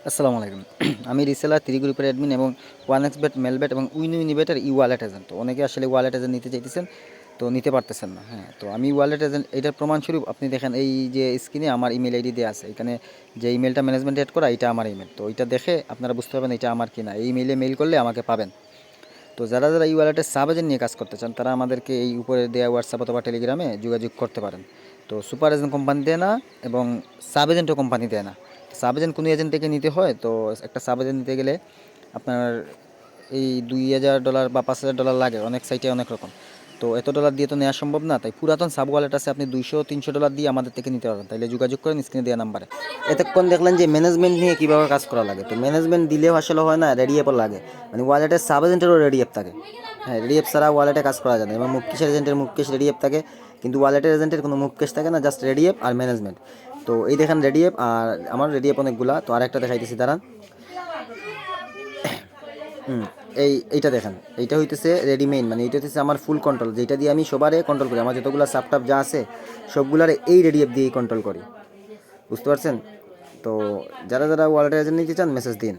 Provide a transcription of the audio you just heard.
আসসালামু আলাইকুম। আমি রিসেলার 3 গ্রুপের অ্যাডমিন এবং 1xBet, মেলবেট এবং উইনিবেটের ই-ওয়ালেট এজেন্ট। তো অনেকে আসলে ওয়ালেট এজেন্ট নিতে চাইতেছেন, তো নিতে পারতেছেন না। হ্যাঁ, তো আমি ওয়ালেট এজেন্ট, এটার প্রমাণস্বরূপ আপনি দেখেন এই যে স্ক্রিনে আমার ইমেল আইডি দেওয়া আছে। এখানে যে ইমেলটা ম্যানেজমেন্ট এড করা, এটা আমার ইমেল। তো এটা দেখে আপনারা বুঝতে পারবেন এটা আমার কিনা। এই ইমেইলে মেইল করলে আমাকে পাবেন। তো যারা যারা ই ওয়ালেটের সাব এজেন্ট নিয়ে কাজ করতে চান, তারা আমাদেরকে এই উপরে দেওয়া হোয়াটসঅ্যাপ অথবা টেলিগ্রামে যোগাযোগ করতে পারেন। তো সুপার এজেন্ট কোম্পানি দেয় না এবং সাব এজেন্টও কোম্পানি দেয় না। সাব এজেন্ট কোনো এজেন্ট থেকে নিতে হয়। তো একটা সাব এজেন্ট নিতে গেলে আপনার এই $2000 বা $5000 লাগে। অনেক সাইটে অনেক রকম। তো এত ডলার দিয়ে তো নেওয়া সম্ভব না। তাই পুরাতন সাব ওয়ালেট আছে, আপনি $200-300 দিয়ে আমাদের থেকে নিতে পারবেন। তাইলে যোগাযোগ করেন স্ক্রিনে দেওয়া নাম্বারে। এতক্ষণ দেখলেন যে ম্যানেজমেন্ট নিয়ে কীভাবে কাজ করা লাগে। তো ম্যানেজমেন্ট দিলেও আসলে হয় না, রেডি অ্যাপও লাগে। মানে ওয়ালেটের সাব এজেন্টেরও রেডি অ্যাপ থাকে। হ্যাঁ, রেডি অ্যাপ ছাড়া ওয়ালেটে কাজ করা যায় না। এবং মুকেশের এজেন্টের মুকেশ রেডি অ্যাপ থাকে, কিন্তু ওয়ালেটের এজেন্টের কোনো মুকেশ থাকে না, জাস্ট রেডি অ্যাপ আর ম্যানেজমেন্ট। তো এই দেখেন রেডি অ্যাপ, আর আমার রেডি অ্যাপ অনেকগুলা। তো আরেকটা দেখাইতেছি দাঁড়ান। হুম, এইটা দেখেন, এইটা হইতেছে রেডিমেইন, মানে এইটা হইতেছে আমার ফুল কন্ট্রোল, যেটা দিয়ে আমি সবারে কন্ট্রোল করি। আমার যতগুলো সাবটাপ যা আছে সবগুলারে এই রেডি অ্যাপ দিয়েই কন্ট্রোল করি। বুঝতে পারছেন? তো যারা যারা ওয়ালেট এজেন্ট নিতে চান মেসেজ দিন।